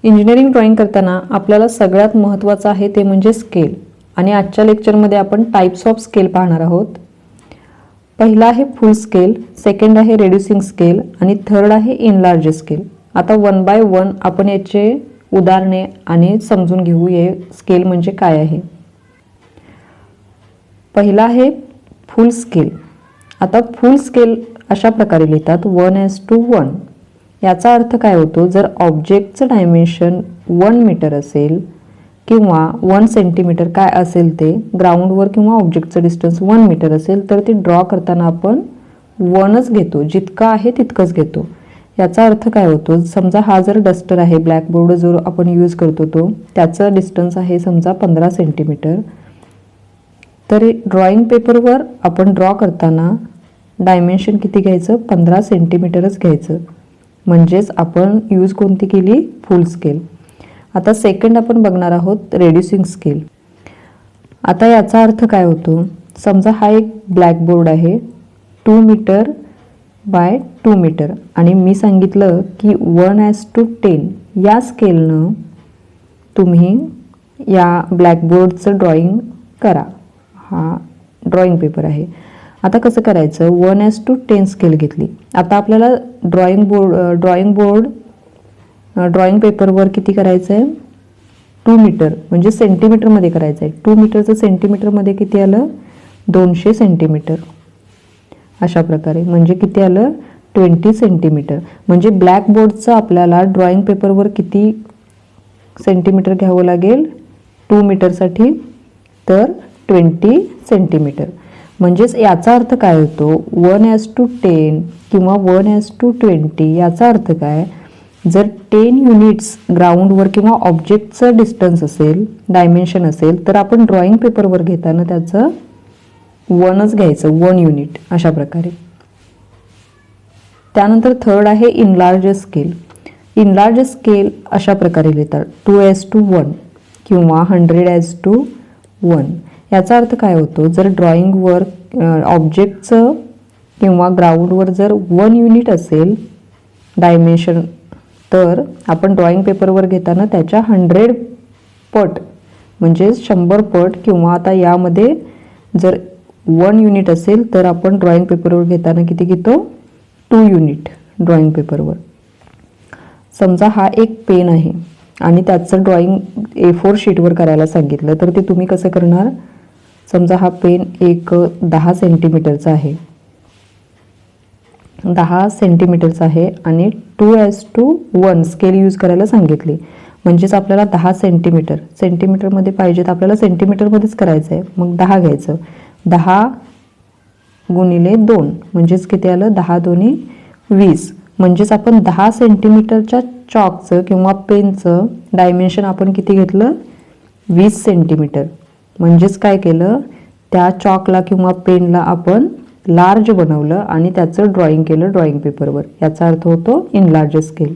Engineering drawing करताना आपल्याला सगळ्यात महत्त्वाचं आहे ते म्हणजे स्केल. आणि आजच्या लेक्चरमध्ये आपण टाइप्स ऑफ स्केल पाहणार आहोत. पहिला आहे फुल स्केल, सेकंड आहे रेड्युसिंग स्केल आणि थर्ड आहे इनलार्ज स्केल. आता वन बाय वन आपण याचे उदाहरणे आणि समजून घेऊ हे स्केल म्हणजे काय आहे. पहिला आहे फुल स्केल. आता फुल स्केल अशा प्रकारे लिहितात 1:1. याचा अर्थ काय होतो, जर ऑब्जेक्टचं डायमेन्शन 1 मीटर असेल किंवा 1 सेंटीमीटर काय असेल ते ग्राउंडवर किंवा ऑब्जेक्टचं डिस्टन्स 1 मीटर असेल तर ते ड्रॉ करताना आपण 1च घेतो, जितका आहे तितकंच घेतो. याचा अर्थ काय होतो, समजा हा जर डस्टर आहे, ब्लॅकबोर्ड जो आपण यूज करतो तो त्याचं डिस्टन्स आहे समजा 15 सेंटीमीटर, तर ड्रॉइंग पेपरवर आपण ड्रॉ करताना डायमेन्शन किती घ्यायचं, 15 सेंटीमीटरच घ्यायचं. म्हणजेच आपण यूज कोणती केली, फुल स्केल. आता सेकंड आपण बघणार आहोत रेड्युसिंग स्केल. आता याचा अर्थ काय होतो, समजा हा एक ब्लॅकबोर्ड आहे 2 मीटर बाय 2 मीटर आणि मी सांगितलं की 1:10 या स्केलनं तुम्ही या ब्लॅकबोर्डचं ड्रॉइंग करा. हा ड्रॉइंग पेपर आहे. आता कसं करायचं, 1:10 स्केल घेतली. आता आपल्याला ड्रॉइंग पेपरवर किती करायचं आहे, 2 मीटर म्हणजे सेंटीमीटरमध्ये करायचं आहे. 2 मीटरचं सेंटीमीटरमध्ये किती आलं, 200 सेंटीमीटर. अशा प्रकारे म्हणजे किती आलं, 20 सेंटीमीटर. म्हणजे ब्लॅकबोर्डचं आपल्याला ड्रॉइंग पेपरवर किती सेंटीमीटर घ्यावं लागेल 2 मीटरसाठी, तर 20 सेंटीमीटर. म्हणजेच याचा अर्थ काय होतो, 1:10 किंवा 1:20 याचा अर्थ काय, जर 10 युनिट्स ग्राउंडवर किंवा ऑब्जेक्टचं डिस्टन्स असेल, डायमेन्शन असेल, तर आपण ड्रॉइंग पेपरवर घेताना त्याचं 1च घ्यायचं, 1 युनिट. अशा प्रकारे. त्यानंतर थर्ड आहे इनलार्ज स्केल. इनलार्ज स्केल अशा प्रकारे लिहितात 2:1 किंवा 100:1. याचा अर्थ काय होतो, जर ड्रॉइंगवर ऑब्जेक्टचं किंवा ग्राउंडवर जर 1 युनिट असेल डायमेन्शन, तर आपण ड्रॉइंग पेपरवर घेताना त्याच्या 100 पट म्हणजे 100 पट, किंवा आता यामध्ये जर 1 युनिट असेल तर आपण ड्रॉइंग पेपरवर घेताना किती घेतो, 2 युनिट ड्रॉइंग पेपरवर. समजा हा एक पेन आहे आणि त्याचं ड्रॉइंग A4 शीटवर करायला सांगितलं, तर ते तुम्ही कसं करणार. समजा हा पेन एक 10 सेंटीमीटरचा आहे, 10 सेंटीमीटरचा आहे आणि 2:1 स्केल यूज करायला सांगितली. म्हणजेच आपल्याला 10 सेंटीमीटरमध्ये पाहिजे तर आपल्याला सेंटीमीटरमध्येच करायचं आहे. मग 10 घ्यायचं, 10 गुणिले 2 म्हणजेच किती आलं, 10 दोन्ही 20. म्हणजेच आपण 10 सेंटीमीटरच्या चॉकचं किंवा पेनचं डायमेन्शन आपण किती घेतलं, 20 सेंटीमीटर. म्हणजेच काय केलं, त्या चॉकला किंवा पेनला आपण लार्ज बनवलं आणि त्याचं ड्रॉइंग केलं ड्रॉइंग पेपरवर. याचा अर्थ होतो इनलार्ज स्केल.